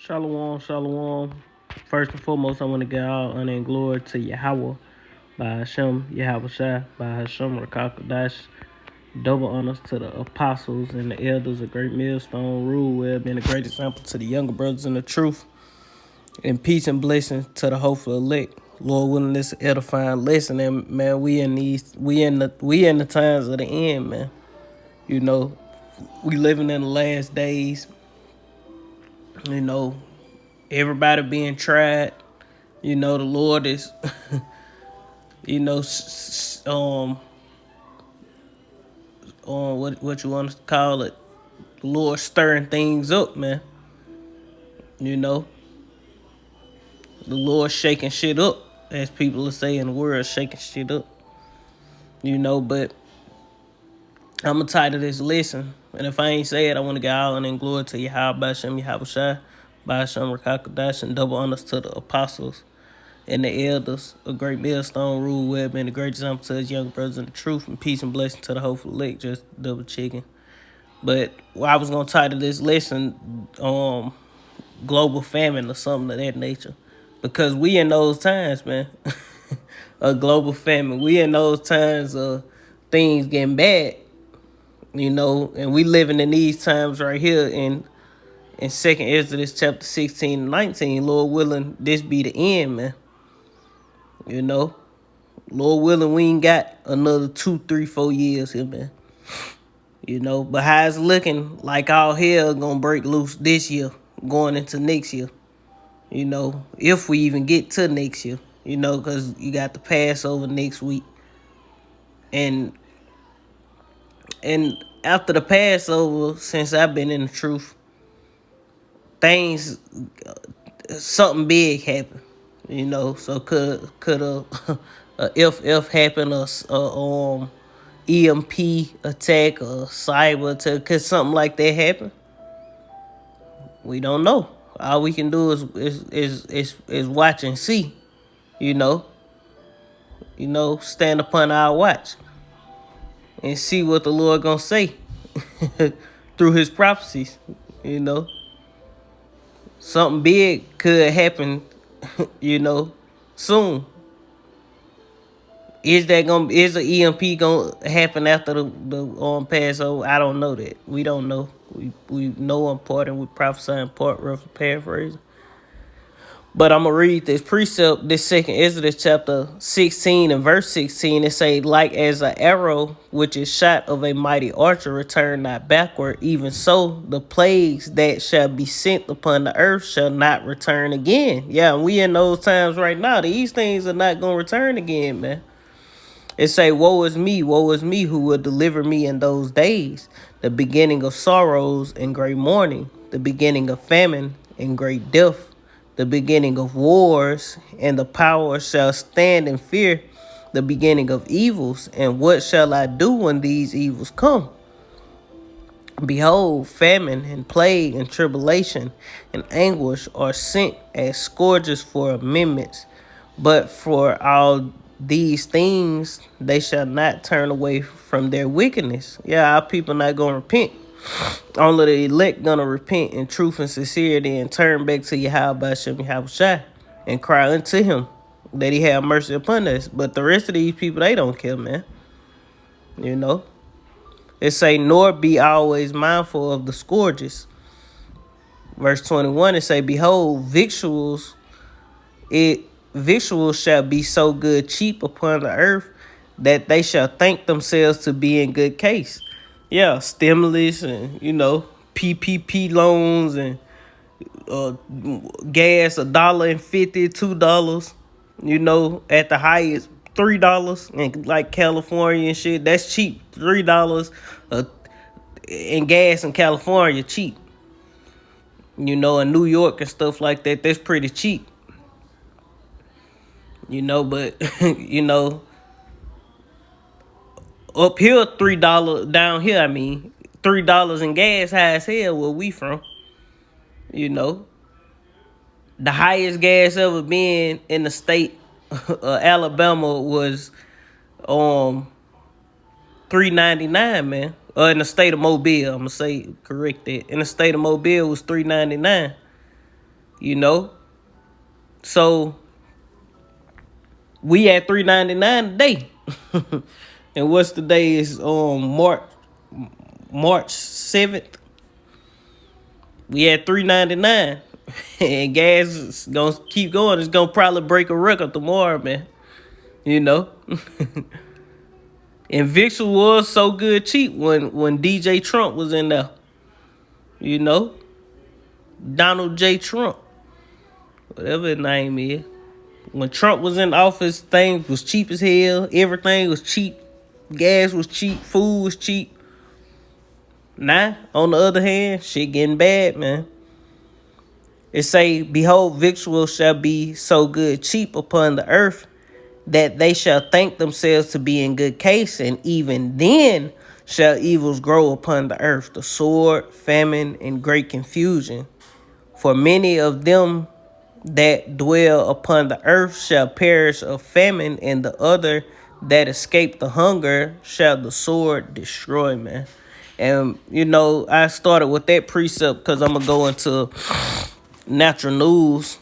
Shalom, shalom. First and foremost, I want to give all honor and glory to Yahweh, by Hashem, Yahweh Shai, by Hashem, Rakakadash. Double honors to the apostles and the elders of Great Millstone Rule, where being a great example to the younger brothers in the truth. And peace and blessings to the hopeful elect. Lord willing, this edifying lesson, and man, we in the times of the end, man. You know, we living in the last days. You know, everybody being tried. You know, the Lord is, you know, what you want to call it, the Lord stirring things up, man. You know, the Lord shaking shit up, as people are saying, the world shaking shit up. You know, but I'm gonna title this lesson, and if I ain't say it, I want to get all honor and glory to Yahweh, Bashem, Yahweh Shai, Bashem, Rakakadash, and double honors to the apostles and the elders of Great Millstone Rule Web, and the great example to his young brothers in the truth, and peace and blessing to the hopeful elect, just double checking. But I was gonna title this lesson global famine or something of that nature. Because we in those times, man. A global famine. We in those times of things getting bad. You know, and we living in these times right here in Second Exodus chapter 16 and 19. Lord willing, this be the end, man. You know, Lord willing, we ain't got another 2, 3, 4 years here, man. You know, but how it's looking, like all hell gonna break loose this year, going into next year. You know, if we even get to next year. You know, because you got the Passover next week, and after the Passover, since I've been in the truth, things, something big happened. You know, so could a if happen, or EMP attack or cyber attack, could something like that happen? We don't know. All we can do is watch and see. You know, stand upon our watch and see what the Lord gonna say through His prophecies. You know, something big could happen. You know, soon. Is an EMP gonna happen after the Passover? I don't know that. We don't know. We know in part and we prophesy in part, roughly paraphrasing. But I'm gonna read this precept, this second Exodus chapter 16 and verse 16. It say, like as an arrow which is shot of a mighty archer return not backward, even so the plagues that shall be sent upon the earth shall not return again. Yeah, and we in those times right now. These things are not gonna return again, man. It say, woe is me, who will deliver me in those days, the beginning of sorrows and great mourning, the beginning of famine and great death, the beginning of wars, and the power shall stand in fear, the beginning of evils. And what shall I do when these evils come? Behold, famine and plague and tribulation and anguish are sent as scourges for amendments. But for all these things, they shall not turn away from their wickedness. Yeah, our people not going to repent. Only the elect going to repent in truth and sincerity and turn back to Yahweh Bashem Yahweh Shai and cry unto Him that He have mercy upon us. But the rest of these people, they don't care, man. You know. It say, nor be always mindful of the scourges. Verse 21, it say, behold, victuals shall be so good cheap upon the earth that they shall think themselves to be in good case. Yeah, stimulus and, you know, PPP loans and gas $1.50, $2, you know, at the highest $3, and like California and shit, that's cheap. $3 in gas in California, cheap. You know, in New York and stuff like that, that's pretty cheap. You know, but you know, up here $3, down here, I mean, $3 in gas, high as hell where we from. You know, the highest gas ever been in the state of Alabama was $3.99, man. In the state of Mobile, I'm gonna say correct that. In the state of Mobile was $3.99. You know? So we at $3.99 a day. And what's the day is March 7th. We at $3.99. And gas is gonna keep going. It's gonna probably break a record tomorrow, man. You know? And Victual was so good cheap when DJ Trump was in there. You know? Donald J. Trump. Whatever his name is. When Trump was in office, things was cheap as hell. Everything was cheap. Gas was cheap. Food was cheap. Now, on the other hand, shit getting bad, man. It say, behold, victual shall be so good cheap upon the earth that they shall think themselves to be in good case, and even then shall evils grow upon the earth, the sword, famine, and great confusion. For many of them that dwell upon the earth shall perish of famine, and the other that escape the hunger shall the sword destroy, man. And, you know, I started with that precept because I'm going to go into natural news,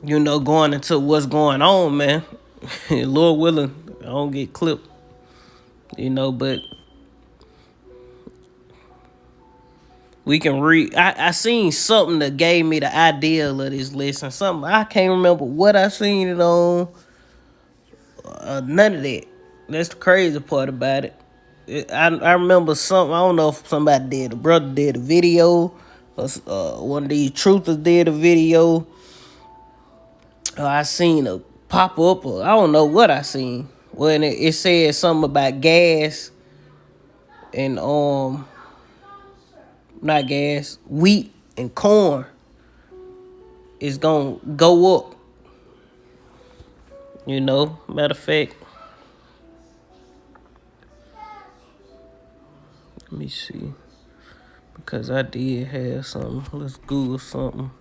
you know, going into what's going on, man. Lord willing, I don't get clipped, you know, but we can read. I seen something that gave me the idea of this lesson. Something, I can't remember what I seen it on. None of that. That's the crazy part about it. I remember something. I don't know if somebody did. A brother did a video. Or, one of these truthers did a video. I seen a pop up. Or I don't know what I seen. When it said something about gas and not gas, wheat and corn is gonna go up. You know, matter of fact, let me see, because I did have something. Let's Google something.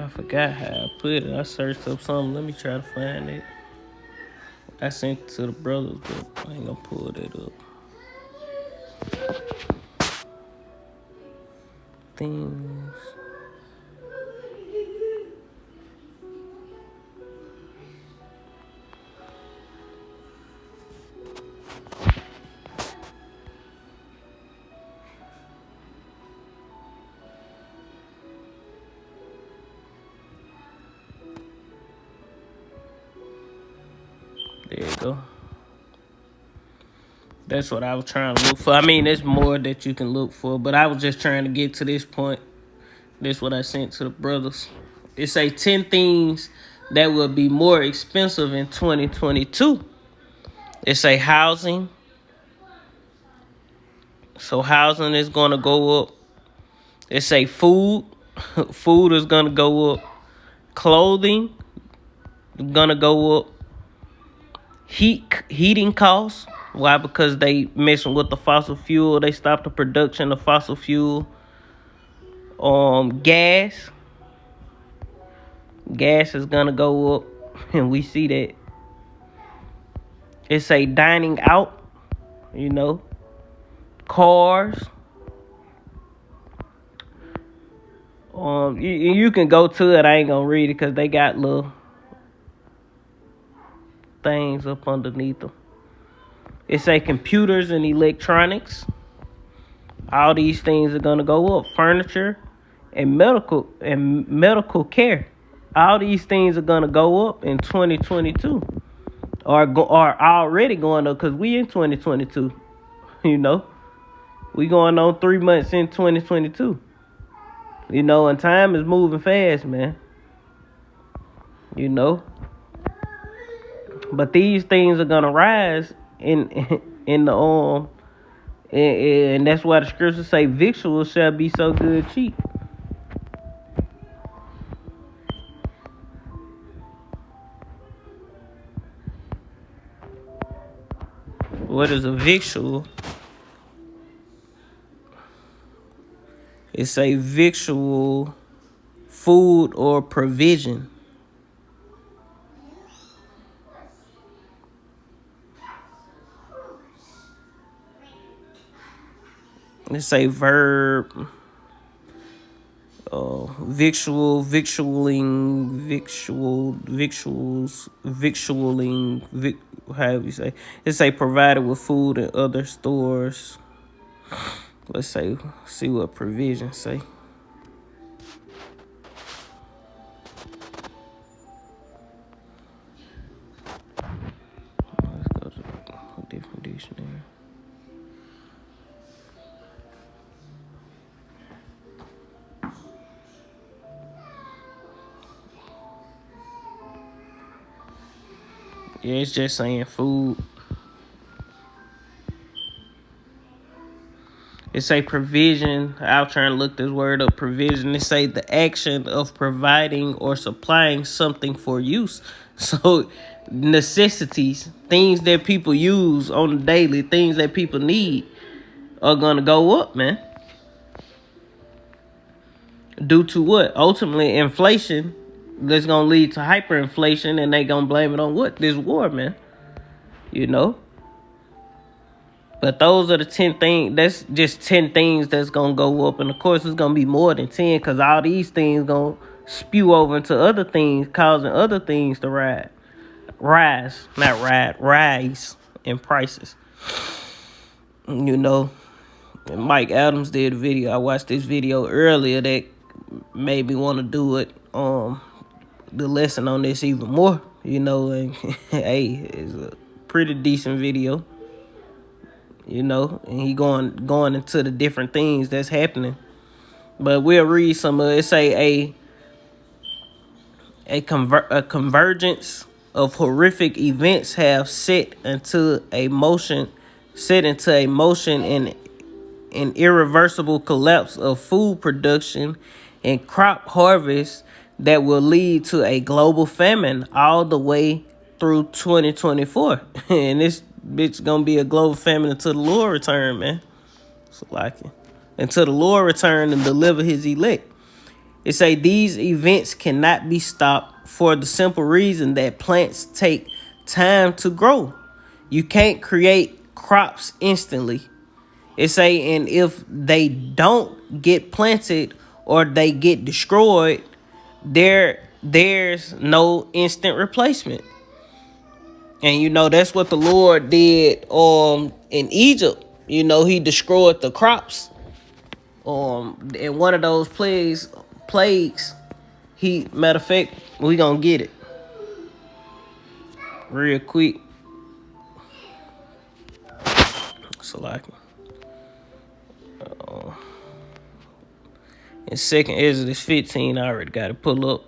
I forgot how I put it. I searched up something. Let me try to find it. I sent it to the brothers, but I ain't gonna pull that up. Things. There you go. That's what I was trying to look for. I mean, there's more that you can look for, but I was just trying to get to this point. That's what I sent to the brothers. It say 10 things that will be more expensive in 2022. It say housing. So housing is going to go up. It say food. Food is going to go up. Clothing is going to go up. Heating costs. Why? Because they messing with the fossil fuel. They stopped the production of fossil fuel. Gas. Gas is gonna go up, and we see that. It's a dining out, you know. Cars. You can go to it. I ain't gonna read it because they got little things up underneath them. It say computers and electronics. All these things are gonna go up. Furniture and medical care. All these things are gonna go up in 2022, or are already going up because we in 2022. You know, We going on 3 months in 2022. You know, and time is moving fast, man. You know. But these things are gonna rise in the and that's why the scriptures say victuals shall be so good cheap. What is a victual? It's a victual, food or provision. It's a verb. Victual, victualing, victualing, however you say. It's a provided with food and other stores. Let's see what provisions say. Let's go to a different dictionary. Yeah, it's just saying food. It's a provision. I was trying to look this word up. Provision. It say the action of providing or supplying something for use. So necessities, things that people use on the daily, things that people need, are gonna go up, man. Due to what? Ultimately, inflation. That's gonna lead to hyperinflation, and they gonna blame it on what? This war, man. You know. But those are the 10 things. That's just 10 things that's gonna go up, and of course it's gonna be more than 10, because all these things gonna spew over into other things, causing other things to rise in prices. You know, and Mike Adams did a video. I watched this video earlier that made me want to do it. The lesson on this even more. You know, and hey, it's a pretty decent video. You know, and he going into the different things that's happening. But we'll read some of it. Say a convergence of horrific events have set into a motion an irreversible collapse of food production and crop harvest that will lead to a global famine all the way through 2024. And this bitch gonna be a global famine until the Lord return, man. So like it. Until the Lord return and deliver his elect. It say these events cannot be stopped for the simple reason that plants take time to grow. You can't create crops instantly. It say, and if they don't get planted or they get destroyed, there's no instant replacement. And you know, that's what the Lord did in Egypt. You know, he destroyed the crops. And one of those plagues, matter of fact, we gonna get it real quick. So like in 2nd Exodus 15, I already got it pull up.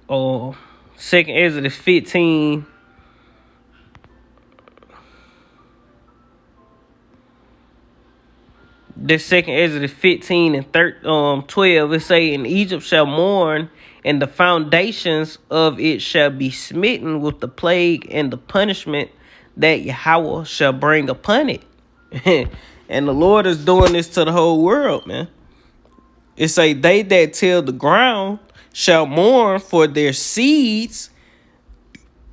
2nd Exodus 15. This 2nd Exodus 15 and 12, it say, and Egypt shall mourn, and the foundations of it shall be smitten with the plague and the punishment that Yahweh shall bring upon it. And the Lord is doing this to the whole world, man. It say, they that till the ground shall mourn, for their seeds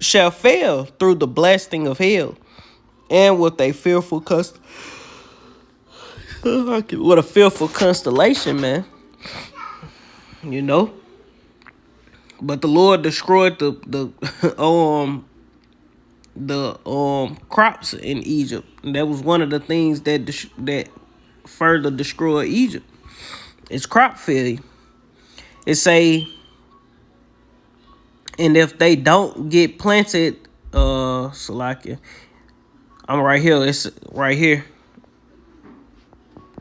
shall fail through the blasting of hell, and with a fearful what a fearful constellation, man. You know. But the Lord destroyed the crops in Egypt. And that was one of the things that further destroyed Egypt. It's crop failure. It say, and if they don't get planted, Salakia, I'm right here. It's right here.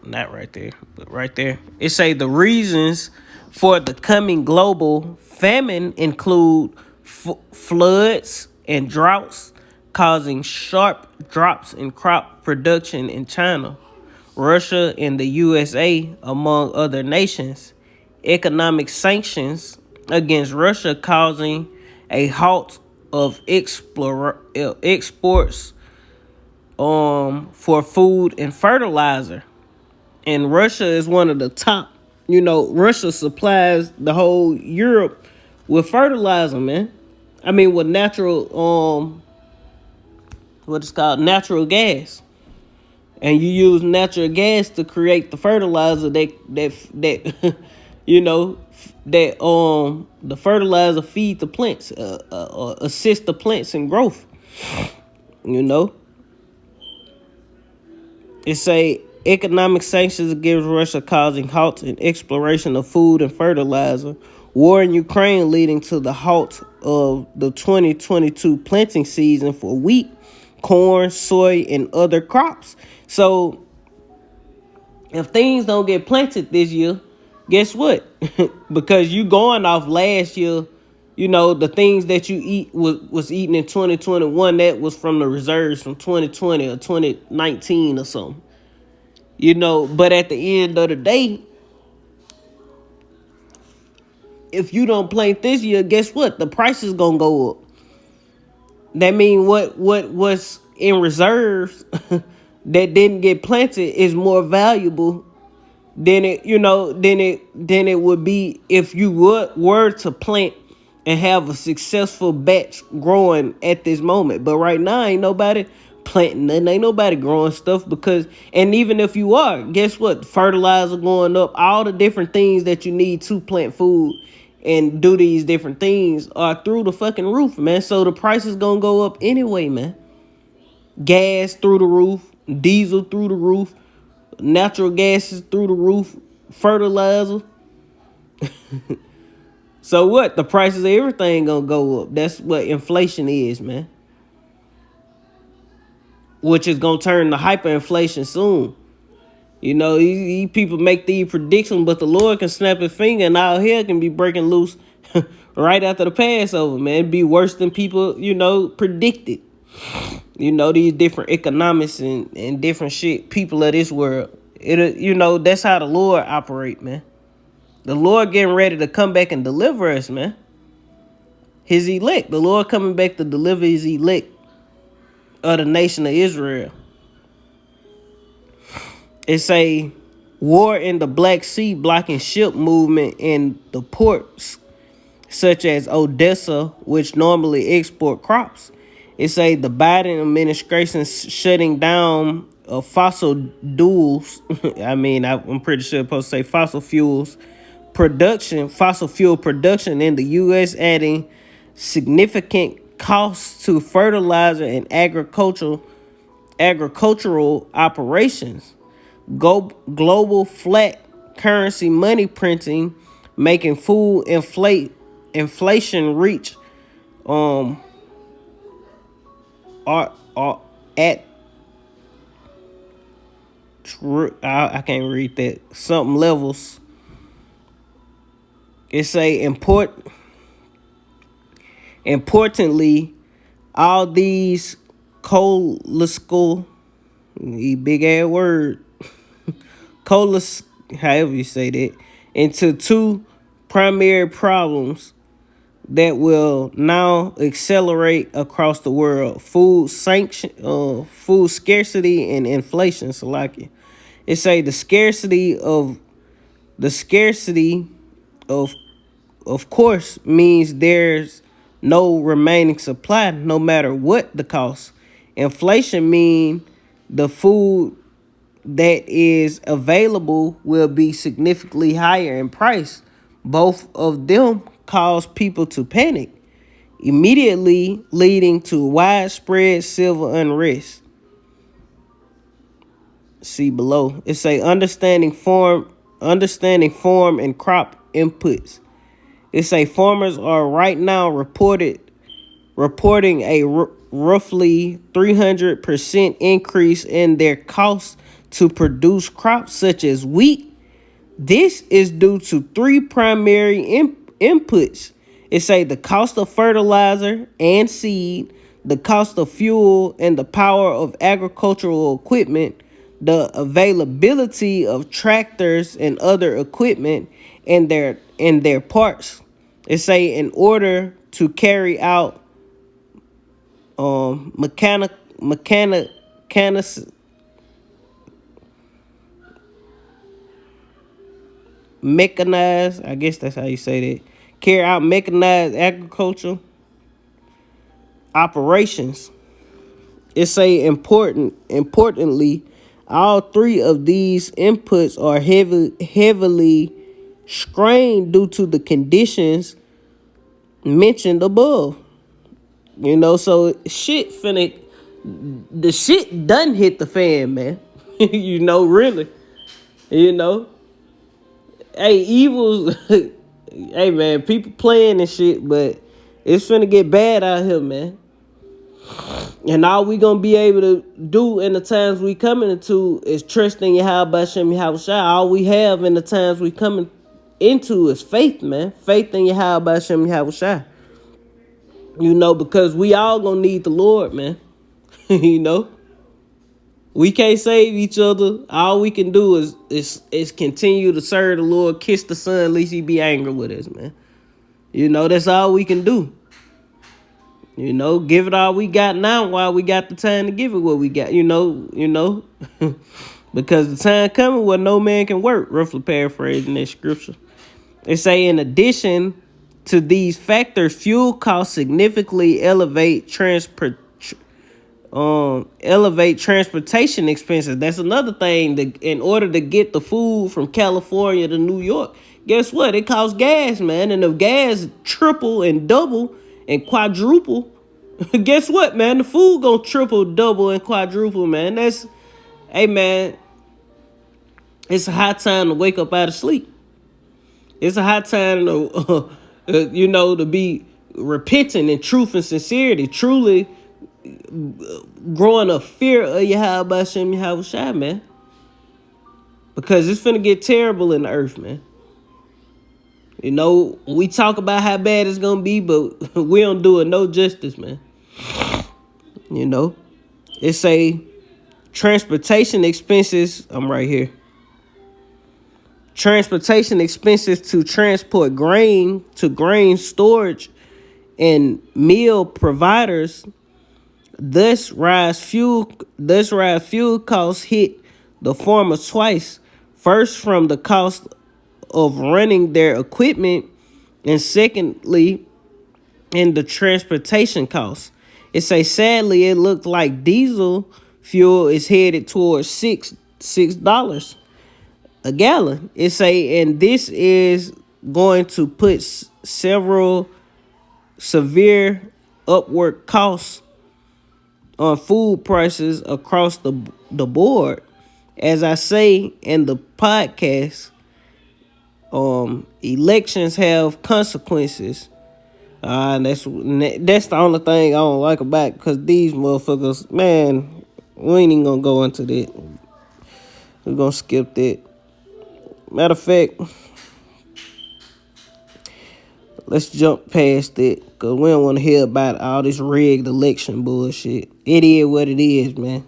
Not right there, but right there. It say the reasons for the coming global famine include floods and droughts, causing sharp drops in crop production in China, Russia, and the USA, among other nations. Economic sanctions against Russia causing a halt of exports for food and fertilizer. And Russia is one of the top. Russia supplies the whole Europe with fertilizer, man. I mean, with natural what it's called, natural gas. And you use natural gas to create the fertilizer that the fertilizer feed the plants, assist the plants in growth. You know, it say economic sanctions against Russia causing halts in exploration of food and fertilizer. War in Ukraine leading to the halt of the 2022 planting season for wheat, corn, soy, and other crops. So if things don't get planted this year, guess what? Because you going off last year, the things that you eat was eaten in 2021, that was from the reserves from 2020 or 2019 or something. But at the end of the day, if you don't plant this year, guess what? The price is gonna go up. That means what was in reserves that didn't get planted is more valuable than it would be if you were to plant and have a successful batch growing at this moment. But right now, ain't nobody planting nothing, ain't nobody growing stuff, and even if you are, guess what? Fertilizer going up, all the different things that you need to plant food and do these different things are through the fucking roof, man. So the price is gonna go up anyway, man. Gas through the roof, diesel through the roof, natural gas is through the roof, fertilizer. So what? The prices of everything gonna go up. That's what inflation is, man. Which is gonna turn to hyperinflation soon. These people make these predictions, but the Lord can snap his finger and all hell can be breaking loose right after the Passover, man. It'd be worse than people, predicted. These different economics and different shit, people of this world. That's how the Lord operate, man. The Lord getting ready to come back and deliver us, man. His elect. The Lord coming back to deliver his elect of the nation of Israel. It's a war in the Black Sea blocking ship movement in the ports such as Odessa, which normally export crops. It's the Biden administration shutting down fossil duels. I'm pretty sure I'm supposed to say fossil fuel production in the U.S., adding significant costs to fertilizer and agricultural operations. Global flat currency money printing, making food inflation reach I can't read that, something levels. It's importantly, all these colossal, big ass word, however you say that, into two primary problems that will now accelerate across the world: food scarcity and inflation. Salaki. It say the scarcity of course means there's no remaining supply, no matter what the cost. Inflation mean the food that is available will be significantly higher in price. Both of them cause people to panic, immediately leading to widespread civil unrest. See below. It say understanding farm and crop inputs. It say farmers are right now reporting a roughly 300% increase in their cost to produce crops such as wheat. This is due to three primary inputs. It say the cost of fertilizer and seed, the cost of fuel, and the power of agricultural equipment, the availability of tractors and other equipment, and their parts. It say in order to carry out mechanic mechanized, I guess that's how you say that, carry out mechanized agriculture operations. It say importantly, all three of these inputs are heavily strained due to the conditions mentioned above. So the shit done hit the fan, man. Really. You know, hey, evils, hey, man, people playing and shit, but it's finna get bad out here, man. And all we gonna be able to do in the times we coming into is trust in Yahweh Shem Yahweh Shai. All we have in the times we coming into is faith, man. Faith in Yahweh Shem Yahweh Shai. Because we all gonna need the Lord, man. We can't save each other. All we can do is continue to serve the Lord, kiss the Son, at least he be angry with us, man. That's all we can do. Give it all we got now while we got the time to give it what we got, because the time coming where no man can work, roughly paraphrasing that scripture. They say in addition to these factors, fuel costs significantly elevate transportation expenses. That's another thing. In order to get the food from California to New York, guess what? It costs gas, man. And if gas triple and double and quadruple, guess what, man? The food gonna triple, double, and quadruple, man. Hey, man, it's a high time to wake up out of sleep. It's a high time to, to be repentant in truth and sincerity, truly growing a fear of Yahweh Shem Yahweh Shai, man. Because it's finna get terrible in the earth, man. We talk about how bad it's gonna be, but we don't do it no justice, man. It's a transportation expenses. I'm right here. Transportation expenses to transport grain to grain storage and meal providers. Thus rise fuel costs hit the farmer twice. First, from the cost of running their equipment, and secondly, in the transportation costs. It say sadly it looked like diesel fuel is headed towards $6 a gallon. It say, and this is going to put several severe upward costs on food prices across the board. As I say in the podcast, elections have consequences. That's the only thing I don't like about it, because these motherfuckers, man, we ain't even gonna go into that. We're gonna skip that. Matter of fact, let's jump past it, because we don't want to hear about all this rigged election bullshit. It is what it is, man.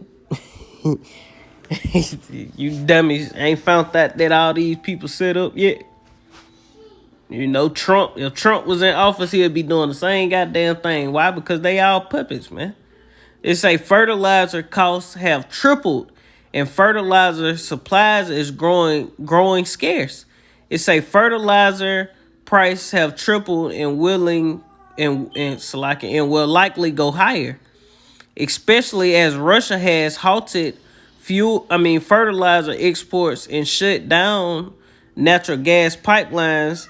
You dummies ain't found out that all these people set up yet. Trump, if Trump was in office, he'd be doing the same goddamn thing. Why? Because they all puppets, man. It say fertilizer costs have tripled and fertilizer supplies is growing scarce. It say fertilizer price have tripled and will likely go higher, especially as Russia has halted fertilizer exports and shut down natural gas pipelines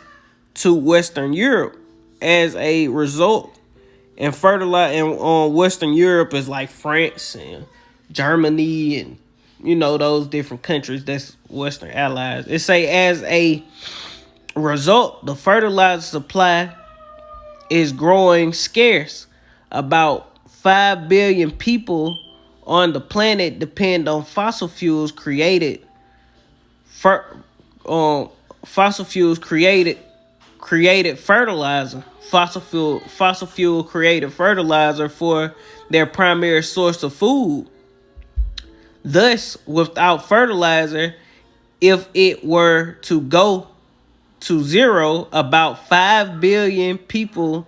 to Western Europe. As a result, and Western Europe is like France and Germany and those different countries that's Western allies. It say as a result, the fertilizer supply is growing scarce. About 5 billion people on the planet depend on fossil fuels created fer- um fossil fuels created fertilizer. Fossil fuel created fertilizer for their primary source of food. Thus, without fertilizer, if it were to go to zero, about 5 billion people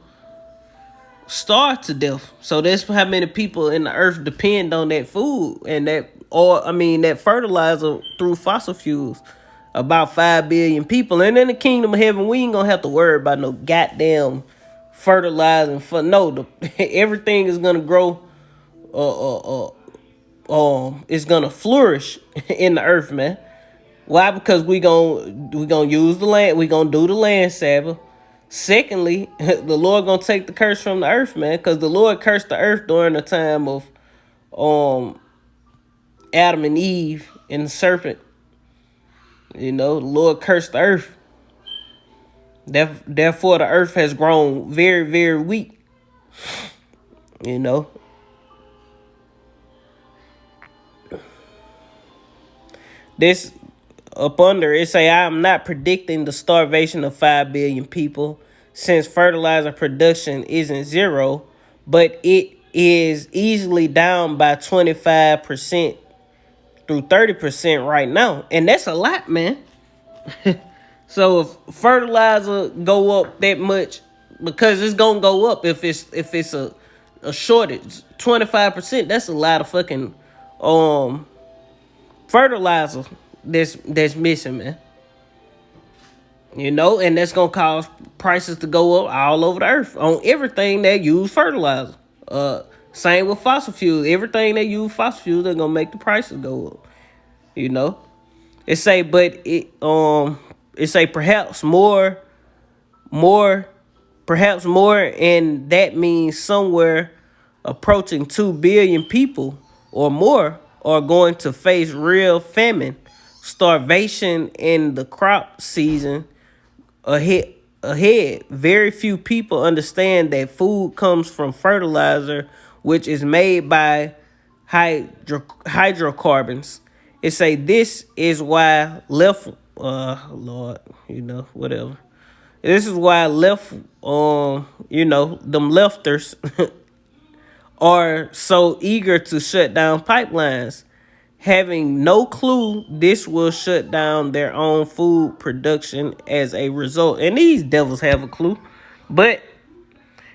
starve to death. So that's how many people in the earth depend on that food and that fertilizer through fossil fuels. About 5 billion people. And in the kingdom of heaven, we ain't gonna have to worry about no goddamn fertilizing for everything is gonna grow. It's gonna flourish in the earth, man. Why? Because we gonna use the land. We gonna do the land Sabbath. Secondly, the Lord gonna take the curse from the earth, man. Because the Lord cursed the earth during the time of Adam and Eve and the serpent. The Lord cursed the earth. Therefore, the earth has grown very, very weak. You know. This up under it say, I am not predicting the starvation of 5 billion people since fertilizer production isn't zero, but it is easily down by 25% through 30% right now. And that's a lot, man. So if fertilizer go up that much, because it's gonna go up if it's a shortage, 25%, that's a lot of fucking fertilizer that's missing, man. And that's gonna cause prices to go up all over the earth on everything that use fertilizer. Same with fossil fuels. Everything that use fossil fuels, they're gonna make the prices go up. It say, but it say perhaps more, and that means somewhere approaching 2 billion people or more are going to face real famine, starvation in the crop season ahead. Very few people understand that food comes from fertilizer, which is made by hydrocarbons. It say this is why Lord, whatever. This is why them lefters are so eager to shut down pipelines, having no clue this will shut down their own food production as a result. And these devils have a clue. But,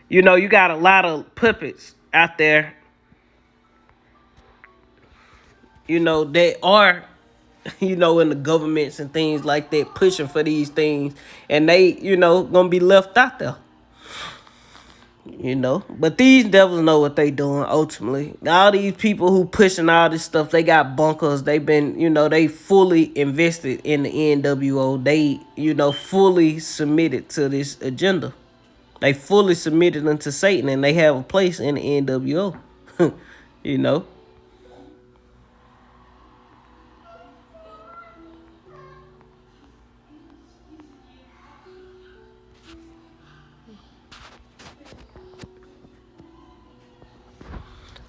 you got a lot of puppets out there, that are, in the governments and things like that, pushing for these things. And they, gonna be left out there. But these devils know what they doing ultimately. All these people who pushing all this stuff, they got bunkers. They been, they fully invested in the NWO. They, fully submitted to this agenda. They fully submitted unto Satan, and they have a place in the NWO. you know.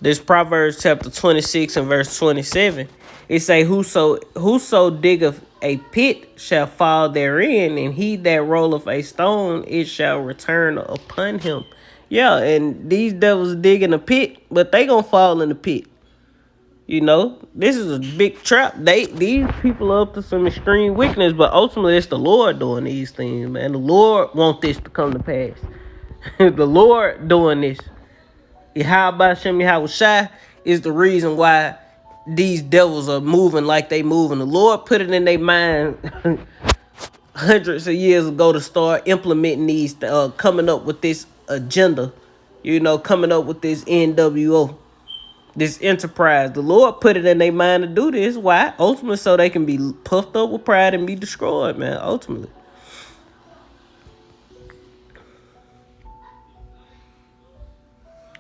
This Proverbs chapter 26 and verse 27. It say, whoso diggeth a pit shall fall therein, and he that rolleth a stone, it shall return upon him. Yeah, and these devils digging a pit, but they gonna fall in the pit. This is a big trap. These people are up to some extreme wickedness, but ultimately it's the Lord doing these things, man. The Lord want this to come to pass. The Lord doing this. Yahweh Shem Yahweh Shai is the reason why these devils are moving like they moving. The Lord put it in their mind hundreds of years ago to start implementing these, coming up with this agenda, coming up with this NWO, this enterprise. The Lord put it in their mind to do this. Why? Ultimately, so they can be puffed up with pride and be destroyed, man. Ultimately.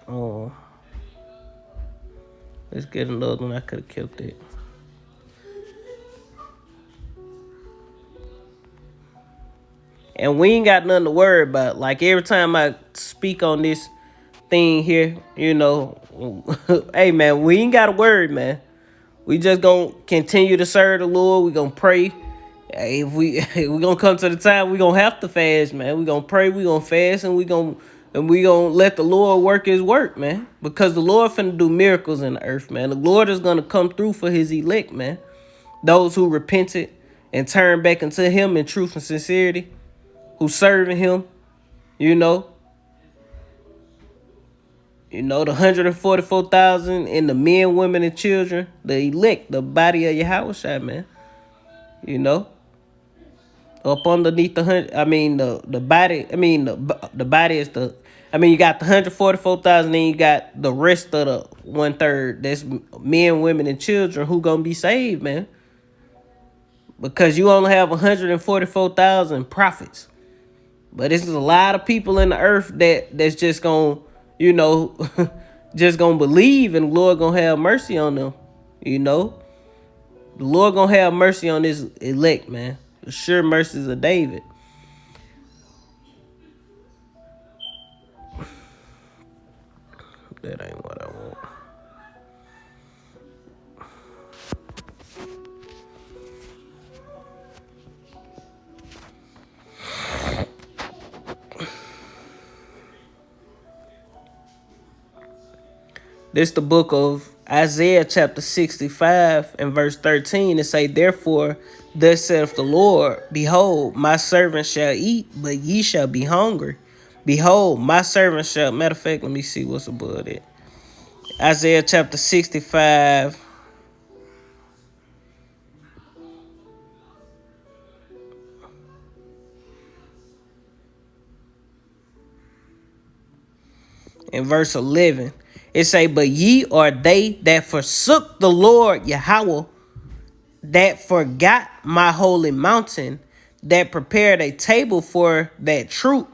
Oh, let's get another one. I could have kept it. And we ain't got nothing to worry about. Like every time I speak on this thing here, hey man, we ain't gotta worry, man. We just gonna continue to serve the Lord. We gonna pray. Hey, if we gonna come to the time we gonna have to fast, man. We gonna pray. We gonna fast, and we gonna let the Lord work His work, man. Because the Lord finna do miracles in the earth, man. The Lord is gonna come through for His elect, man. Those who repented and turned back into Him in truth and sincerity, who serving Him, you know. The 144,000 and the men, women, and children, the elect, the body of Yahweh, man. You know, up underneath the hundred. I mean, the body. I mean, the body is the. I mean, you got the 144,000, and you got the rest of the 1/3. That's men, women, and children who gonna be saved, man. Because you only have 144,000 prophets, but this is a lot of people in the earth that's just gonna, just gonna believe, and the Lord gonna have mercy on them. The Lord gonna have mercy on His elect, man. The sure mercies of David. That ain't what I want. This the book of Isaiah chapter 65 and verse 13. It say, therefore, thus saith the Lord, behold, my servant shall eat, but ye shall be hungry. Behold, my servant shall... Matter of fact, let me see what's above it. Isaiah chapter 65. In verse 11. It say, but ye are they that forsook the Lord Yahweh, that forgot my holy mountain, that prepared a table for that troop,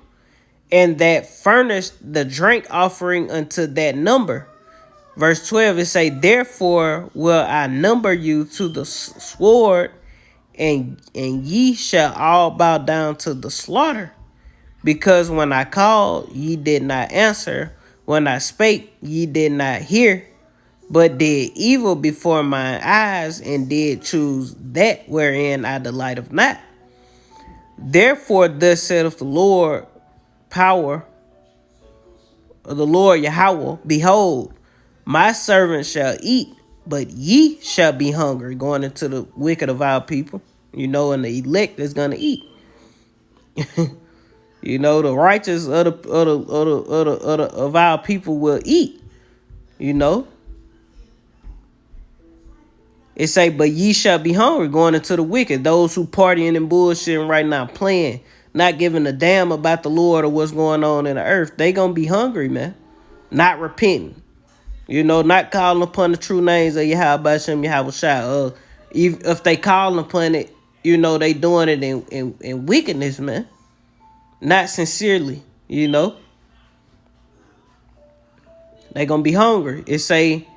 and that furnished the drink offering unto that number. Verse 12, it say, therefore will I number you to the sword, and ye shall all bow down to the slaughter. Because when I called, ye did not answer. When I spake, ye did not hear, but did evil before mine eyes, and did choose that wherein I delighteth not. Therefore thus saith the Lord, power of the Lord Yahweh, behold, my servant shall eat, but ye shall be hungry. Going into the wicked of our people, and the elect is gonna eat. The righteous of our people will eat. It say, but ye shall be hungry. Going into the wicked, those who partying and bullshitting right now, playing, not giving a damn about the Lord or what's going on in the earth. They gonna be hungry, man. Not repenting. Not calling upon the true names of Yahweh Hashem, Yahweh Shai. If they calling upon it, they doing it in wickedness, man. Not sincerely, They gonna be hungry. It say,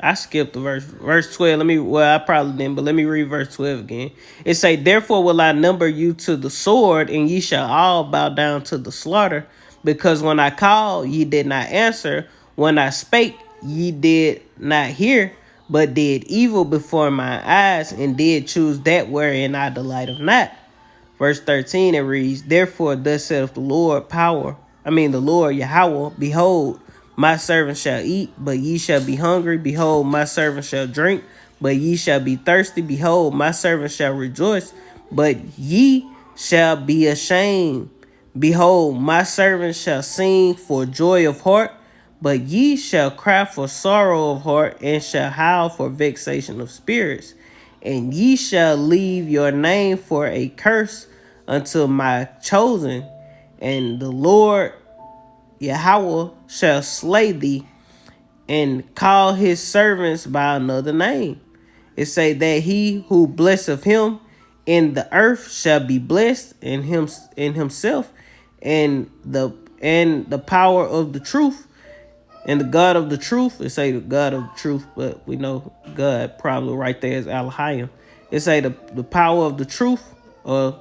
I skipped the verse 12. I probably didn't, but let me read verse 12 again. It say, therefore will I number you to the sword, and ye shall all bow down to the slaughter. Because when I called, ye did not answer. When I spake, ye did not hear, but did evil before my eyes, and did choose that wherein I delighteth not. Verse 13, it reads, therefore thus saith the Lord, the Lord Yahweh, behold, my servant shall eat, but ye shall be hungry. Behold, my servant shall drink, but ye shall be thirsty. Behold, my servant shall rejoice, but ye shall be ashamed. Behold, my servant shall sing for joy of heart, but ye shall cry for sorrow of heart, and shall howl for vexation of spirits. And ye shall leave your name for a curse unto my chosen, and the Lord Yahweh shall slay thee, and call his servants by another name. It say that he who blesseth him in the earth shall be blessed in himself, and the power of the truth, and the God of the truth. It say the God of the truth, but we know God probably right there is Elohim. It say the power of the truth, God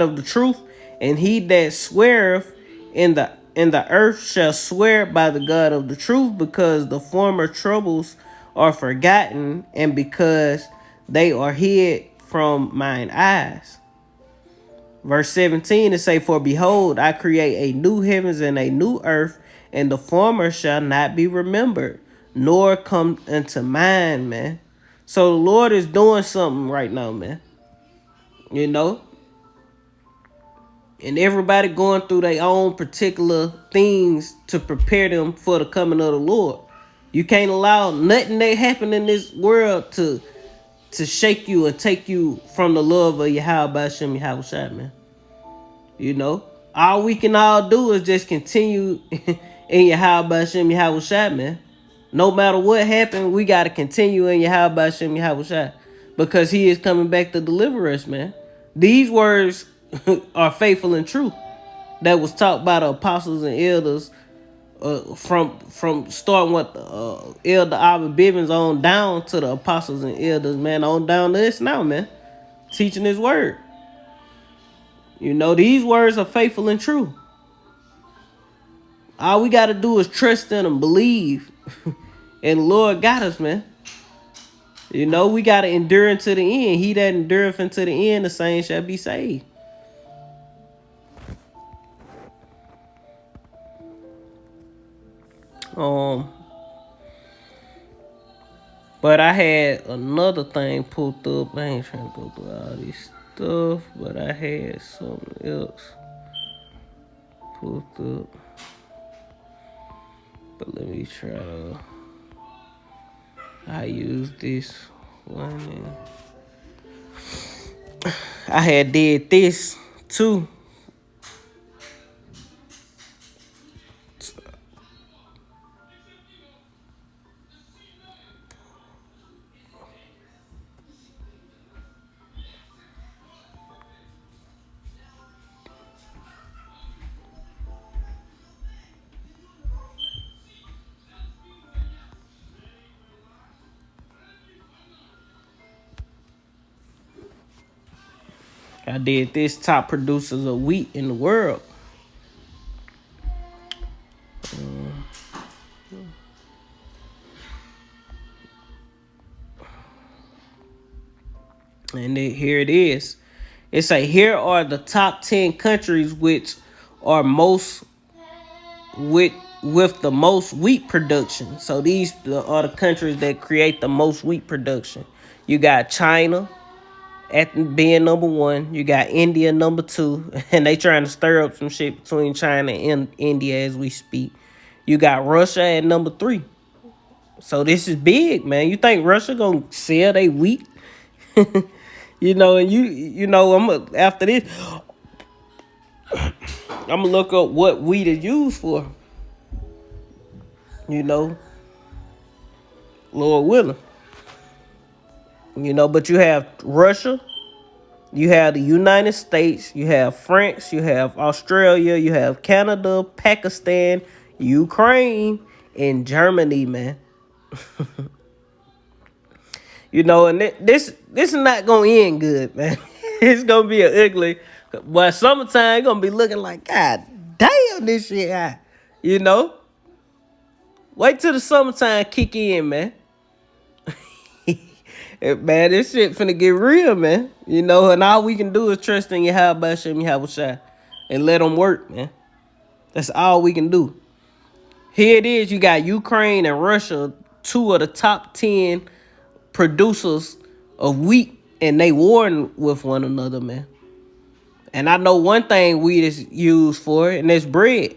of the truth, and he that sweareth in the earth shall swear by the God of the truth, because the former troubles are forgotten, and because they are hid from mine eyes. Verse 17, it say, for behold, I create a new heavens and a new earth, and the former shall not be remembered, nor come into mind, man. So the Lord is doing something right now, man. You know? And everybody going through their own particular things to prepare them for the coming of the Lord. You can't allow nothing that happen in this world to shake you and take you from the love of Yahweh Shem Yahweh, man. You know? All we can all do is just continue in Yahweh Shem Yahweh, man. No matter what happened, we got to continue in Yahweh Shem Yahweh, because he is coming back to deliver us, man. These words are faithful and true. That was taught by the apostles and elders, from starting with Elder Abba Bibbins on down to the apostles and elders, man, on down to us now, man. Teaching his word. You know, these words are faithful and true. All we got to do is trust in them, believe. And the Lord got us, man. You know, we got to endure unto the end. He that endureth unto the end, the same shall be saved. But I had another thing pulled up. I ain't trying to go through all this stuff, but I had something else pulled up. But let me try to. I use this one. I had did this too. I did this top producers of wheat in the world. And here it is. It say, here are the top 10 countries which are most with the most wheat production. So these are the countries that create the most wheat production. You got China at being number 1. You got India number 2. And they trying to stir up some shit between China and India as we speak. You got Russia at number 3. So this is big, man. You think Russia gonna sell their wheat? You know, and you know, after this, I'm gonna look up what wheat is used for. You know, Lord willing. You know, but you have Russia, you have the United States, you have France, you have Australia, you have Canada, Pakistan, Ukraine, and Germany, man. You know, and this is not gonna end good, man. It's gonna be an ugly, but summertime gonna be looking like, God damn, this shit hot. You know, wait till the summertime kick in, man. Man, this shit finna get real, man. You know, and all we can do is trust in Yahweh Shem Yahweh and let them work, man. That's all we can do. Here it is. You got Ukraine and Russia, 2 of the top 10 producers of wheat, and they warring with one another, man. And I know one thing wheat is used for, and that's bread.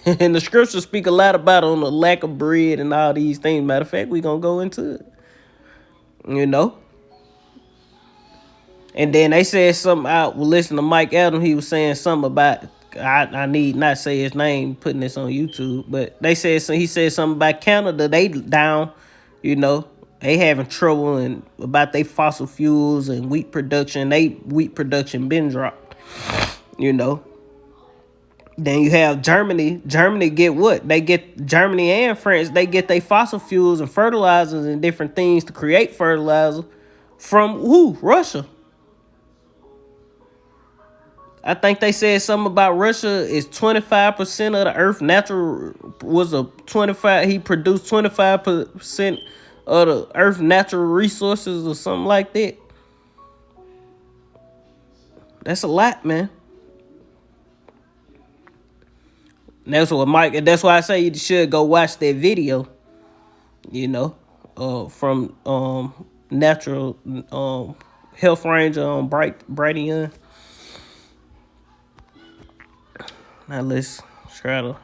And the scriptures speak a lot about on the lack of bread and all these things. Matter of fact, we're gonna go into it. You know? And then they said something out. Well, listen to Mike Adams. He was saying something about, I need not say his name, putting this on YouTube, but he said something about Canada. They down, you know. They having trouble and about their fossil fuels and wheat production. They wheat production been dropped, you know. Then you have Germany. Germany get what? They get Germany and France. They get their fossil fuels and fertilizers and different things to create fertilizer From who? Russia. I think they said something about Russia is 25% of the Earth natural was a 25. He produced 25% of the Earth natural resources or something like that. That's a lot, man. And that's what Mike. And that's why I say you should go watch that video. You know, from natural health ranger on Brightian. Now let's try to.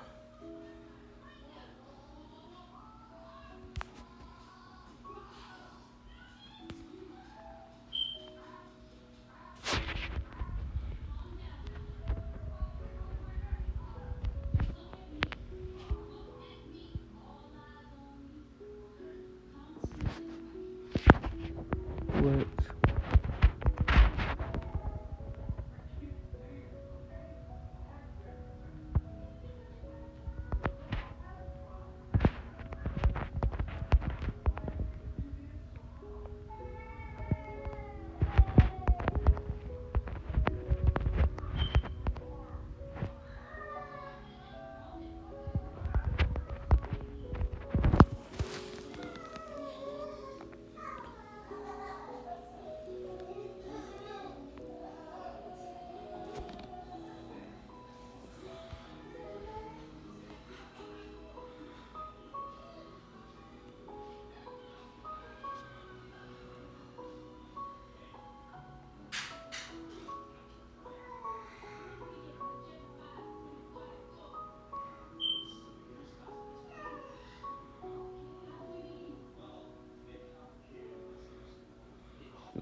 What?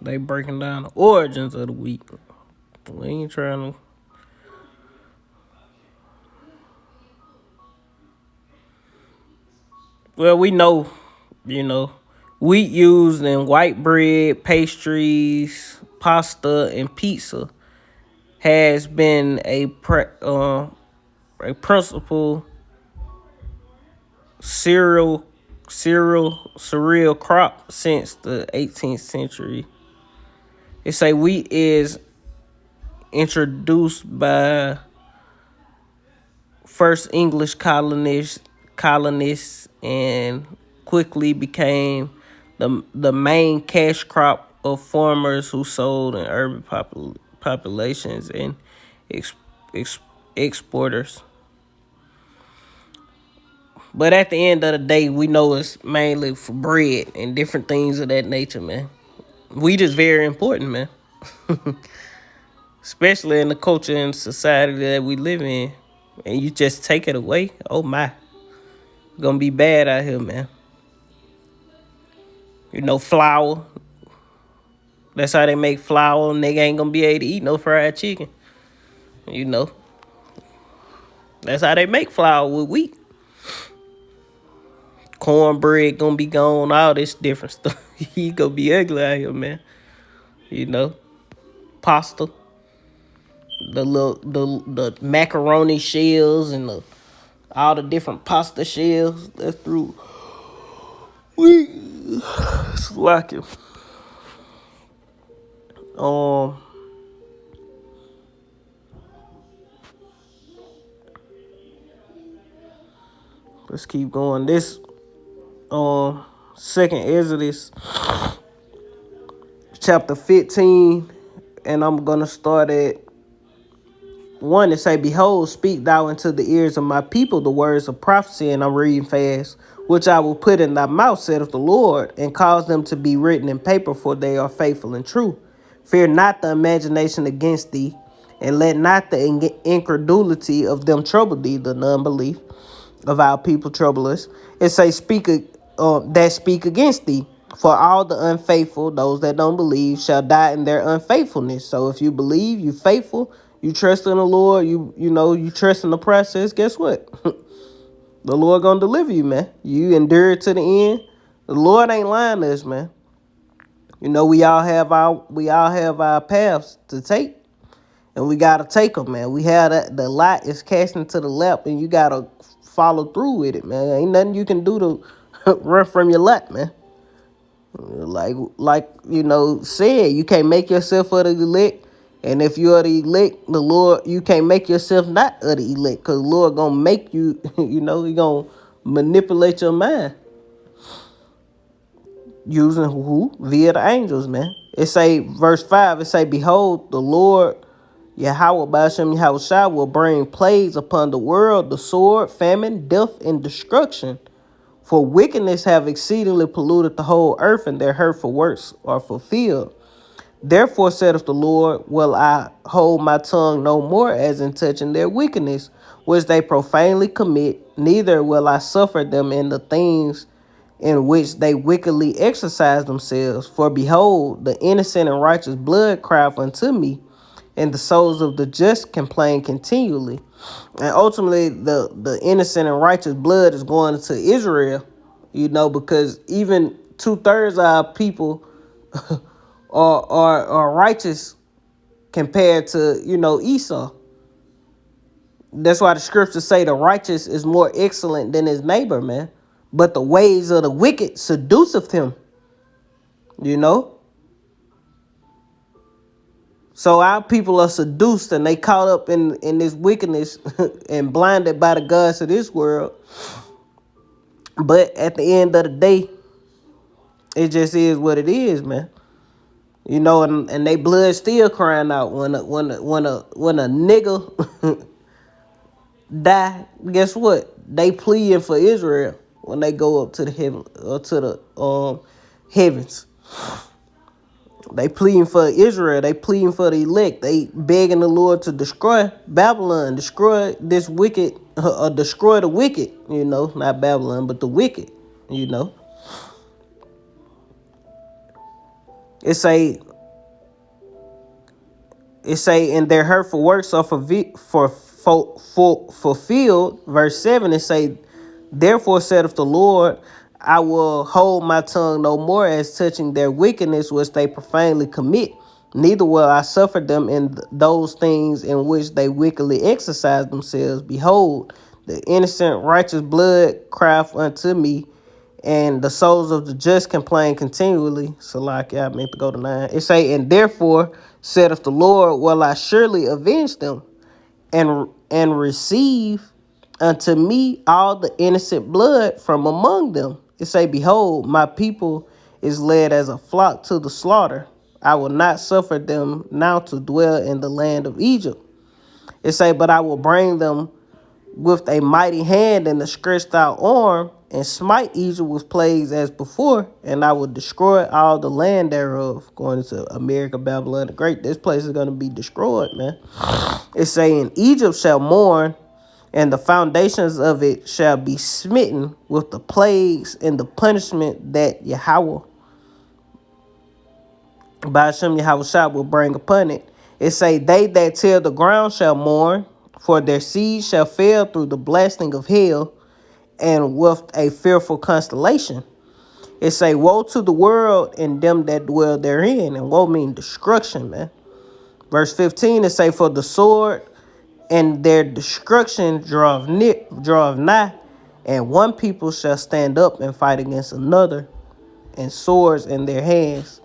They breaking down the origins of the wheat. We ain't trying to. Well, we know, you know, wheat used in white bread, pastries, pasta, and pizza has been a principal cereal crop since the 18th century. They say wheat is introduced by first English colonists and quickly became the main cash crop of farmers who sold in urban populations and ex, exporters. But at the end of the day, we know it's mainly for bread and different things of that nature, man. Wheat is very important, man. Especially in the culture and society that we live in. And you just take it away, oh my. It's gonna be bad out here, man. You know, flour. That's how they make flour. Nigga ain't gonna be able to eat no fried chicken. You know. That's how they make flour with wheat. Cornbread gonna be gone, all this different stuff. He gonna be ugly out here, man. You know. Pasta. The macaroni shells and all the different pasta shells. That's through wheat. It's like it. Let's keep going. This second Exodus chapter 15, and I'm gonna start at 1 and say, behold, speak thou into the ears of my people the words of prophecy, and I'm reading fast, which I will put in thy mouth, saith the Lord, and cause them to be written in paper, for they are faithful and true. Fear not the imagination against thee, and let not the incredulity of them trouble thee, the unbelief of our people trouble us. It say, that speak against thee. For all the unfaithful, those that don't believe, shall die in their unfaithfulness. So if you believe, you faithful, you trust in the Lord, you know, you trust in the process, guess what? The Lord gonna deliver you, man. You endure it to the end. The Lord ain't lying to us, man. You know, we all have our paths to take, and we gotta take them, man. We have that the light is casting to the left, and you gotta follow through with it, man. Ain't nothing you can do to run from your lot, man. Like said, you can't make yourself of the elect. And if you are the elect, the Lord, you can't make yourself not of the elect, because the Lord gonna make you, he gonna manipulate your mind using who? Via the angels, man. It say, verse 5, it say, behold, the Lord Yahweh Ba'ashem Yahweh Shai will bring plagues upon the world, the sword, famine, death, and destruction. For wickedness have exceedingly polluted the whole earth, and their hurtful works are fulfilled. Therefore saith the Lord, will I hold my tongue no more as in touching their wickedness, which they profanely commit, neither will I suffer them in the things in which they wickedly exercise themselves. For behold, the innocent and righteous blood crieth unto me, and the souls of the just complain continually. And ultimately, the innocent and righteous blood is going to Israel, because even 2/3 of our people are righteous compared to, Esau. That's why the scriptures say the righteous is more excellent than his neighbor, man. But the ways of the wicked seduceth him, you know. So our people are seduced and they caught up in this wickedness and blinded by the gods of this world. But at the end of the day, it just is what it is, man. And they blood still crying out when a nigga die. Guess what? They pleading for Israel when they go up to the heaven or to the heavens. They pleading for Israel. They pleading for the elect. They begging the Lord to destroy Babylon, destroy this wicked, destroy the wicked. Not Babylon, but the wicked. It say, and their hurtful works are fulfilled. Verse 7, it say, therefore saith the Lord, I will hold my tongue no more as touching their wickedness which they profanely commit, neither will I suffer them in those things in which they wickedly exercise themselves. Behold, the innocent righteous blood crieth unto me, and the souls of the just complain continually. Salakia, I meant to go to 9. It say, and therefore saith the Lord, will I surely avenge them, and receive unto me all the innocent blood from among them. It say, behold, my people is led as a flock to the slaughter. I will not suffer them now to dwell in the land of Egypt. It say, but I will bring them with a mighty hand and a stretched out arm, and smite Egypt with plagues as before, and I will destroy all the land thereof. Going to America, Babylon the Great. This place is going to be destroyed, man. It's saying Egypt shall mourn, and the foundations of it shall be smitten with the plagues and the punishment that Yahweh, Ba'ashem Yahweh Shah, will bring upon it. It say, they that till the ground shall mourn, for their seed shall fail through the blasting of hell, and with a fearful constellation. It say, woe to the world and them that dwell therein. And woe mean destruction, man. Verse 15, it say, for the sword and their destruction draweth nigh, and one people shall stand up and fight against another, and swords in their hands.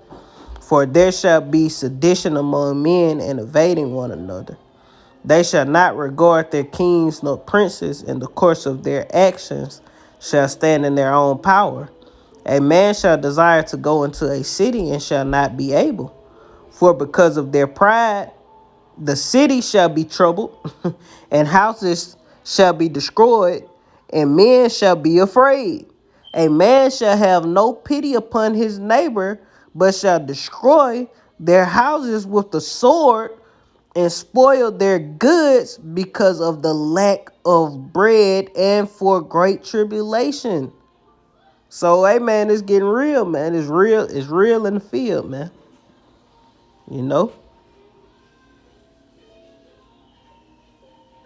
For there shall be sedition among men, and evading one another. They shall not regard their kings nor princes, and the course of their actions shall stand in their own power. A man shall desire to go into a city and shall not be able. For because of their pride, the city shall be troubled, and houses shall be destroyed, and men shall be afraid. A man shall have no pity upon his neighbor, but shall destroy their houses with the sword, and spoil their goods because of the lack of bread and for great tribulation. So, hey, man, it's getting real, man. It's real in the field, man.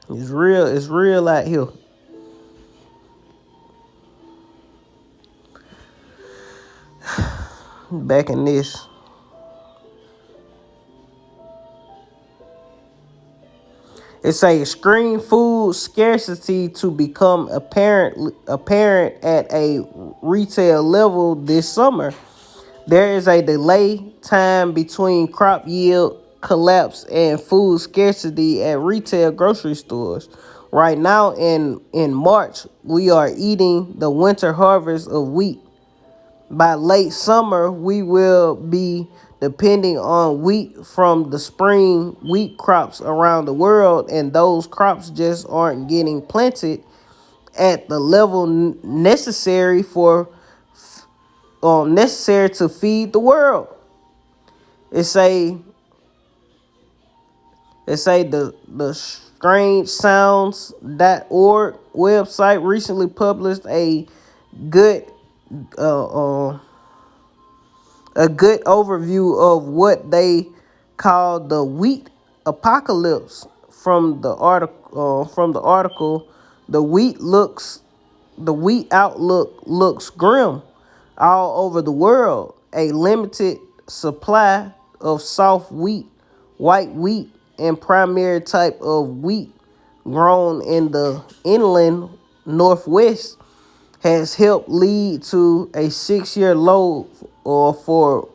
It's real out here. Back in this. It say extreme food scarcity to become apparent at a retail level this summer. There is a delay time between crop yield collapse and food scarcity at retail grocery stores. Right now in March, we are eating the winter harvest of wheat. By late summer, we will be depending on wheat from the spring wheat crops around the world, and those crops just aren't getting planted at the level necessary to feed the world. It say the strange sounds.org website recently published good uh, uh, a good overview of what they call the wheat apocalypse. From the article, the wheat outlook looks grim all over the world. A limited supply of soft wheat, white wheat, and primary type of wheat grown in the inland northwest has helped lead to a 6-year low for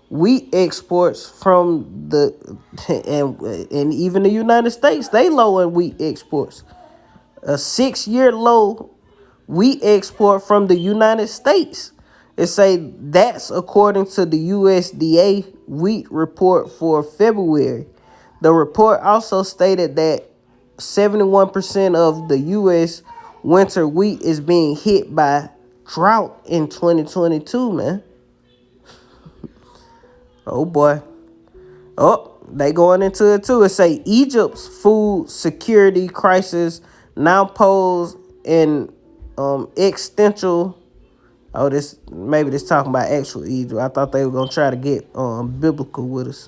wheat exports from the and even the United States. They low in wheat exports. A 6-year low wheat export from the United States. It say that's according to the USDA wheat report for February. The report also stated that 71% of the U.S. winter wheat is being hit by drought in 2022, man. Oh boy. Oh, they going into it too. It say Egypt's food security crisis now pose an existential. Oh, this talking about actual Egypt. I thought they were gonna try to get biblical with us.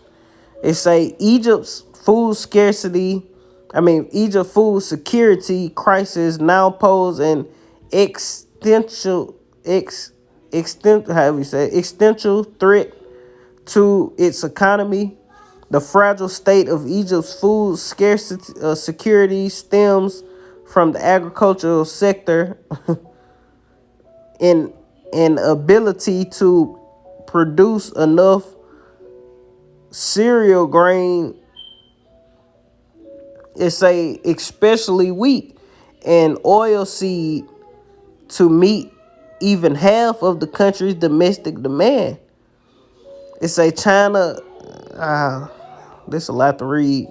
It say Egypt food security crisis now pose an existential existential threat to its economy. The fragile state of Egypt's food scarcity security stems from the agricultural sector in ability to produce enough cereal grain, especially wheat and oil seed, to meet even half of the country's domestic demand. China. This a lot to read.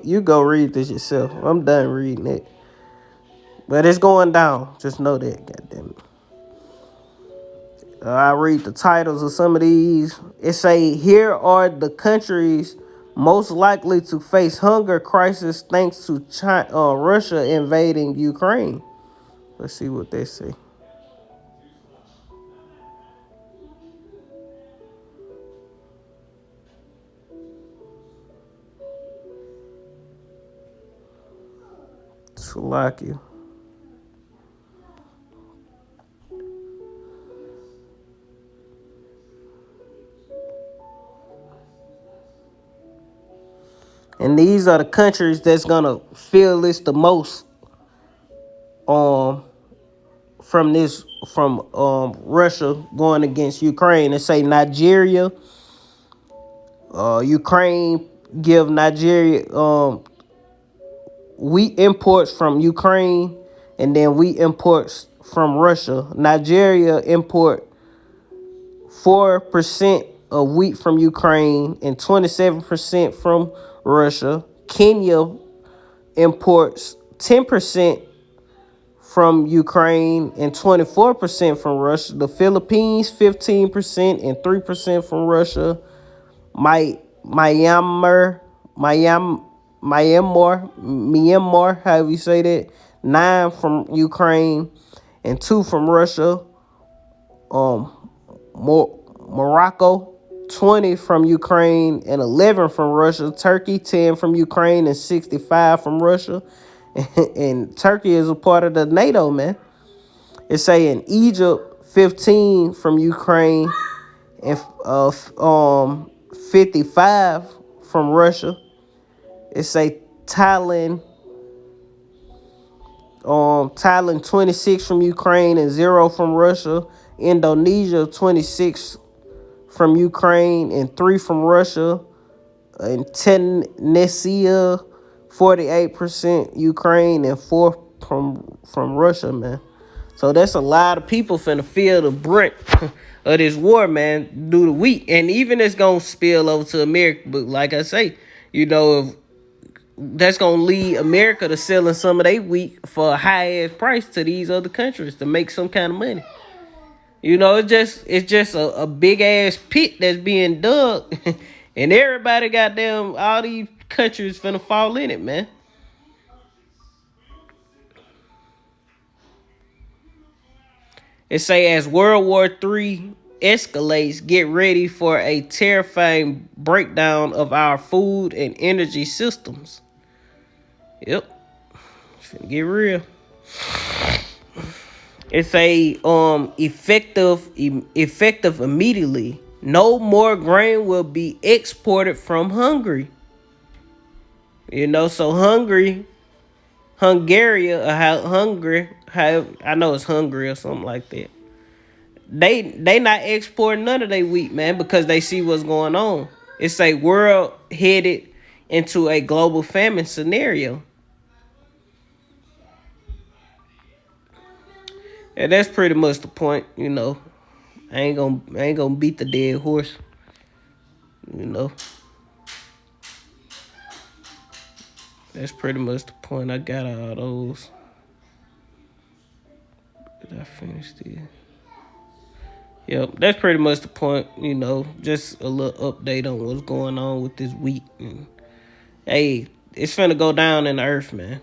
You go read this yourself. I'm done reading it. But it's going down. Just know that, goddamn it. I read the titles of some of these. Here are the countries most likely to face hunger crisis thanks to Russia invading Ukraine. Let's see what they say. Slovakia. And these are the countries that's gonna feel this the most from Russia going against Ukraine. They say Nigeria, Ukraine give Nigeria wheat imports from Ukraine, and then wheat imports from Russia. Nigeria import 4% of wheat from Ukraine and 27% from Russia. Kenya imports 10% from Ukraine and 24% from Russia. The Philippines 15% and 3% from Russia. Myanmar, however you say that, 9 from Ukraine and 2 from Russia. Morocco 20 from Ukraine and 11 from Russia. Turkey 10 from Ukraine and 65 from Russia. And Turkey is a part of the NATO, man. It's saying Egypt 15 from Ukraine and 55 from Russia. It's say Thailand 26 from Ukraine and 0 from Russia. Indonesia 26 from Ukraine and 3 from Russia. In Tennessee, 48% Ukraine and 4 from Russia, man. So that's a lot of people finna feel the brunt of this war, man, due to wheat. And even it's gonna spill over to America. But like I say, if that's gonna lead America to selling some of their wheat for a high ass price to these other countries to make some kind of money. It's just a big ass pit that's being dug, and everybody goddamn all these countries finna fall in it, man. It say as World War III escalates, get ready for a terrifying breakdown of our food and energy systems. Yep, finna get real. It's a effective immediately. No more grain will be exported from Hungary. So Hungary, how I know it's Hungary or something like that. They not exporting none of their wheat, man, because they see what's going on. It's a world headed into a global famine scenario. And that's pretty much the point. I ain't gonna beat the dead horse. That's pretty much the point. I got all those. Did I finish this? Yep, that's pretty much the point. Just a little update on what's going on with this wheat. And, hey, it's finna go down in the earth, man.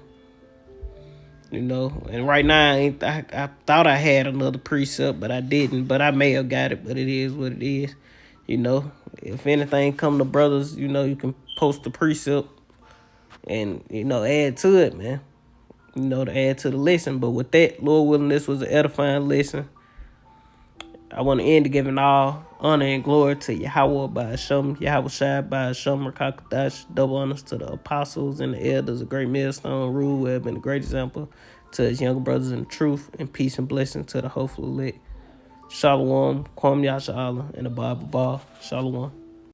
And right now, I thought I had another precept, but I didn't. But I may have got it, but it is what it is. If anything come to brothers, you can post the precept and, add to it, man. To add to the lesson. But with that, Lord willing, this was an edifying lesson. I want to end giving all honor and glory to Yahweh by Hashem, Yahweh Shai by Hashem, Rakakadash, double honors to the apostles and the elders, a great millstone, rule web, and a great example to his younger brothers in the truth, and peace and blessing to the hopeful elect. Shalom, Kwam Yasha Allah, and the Bible Ball. Shalom.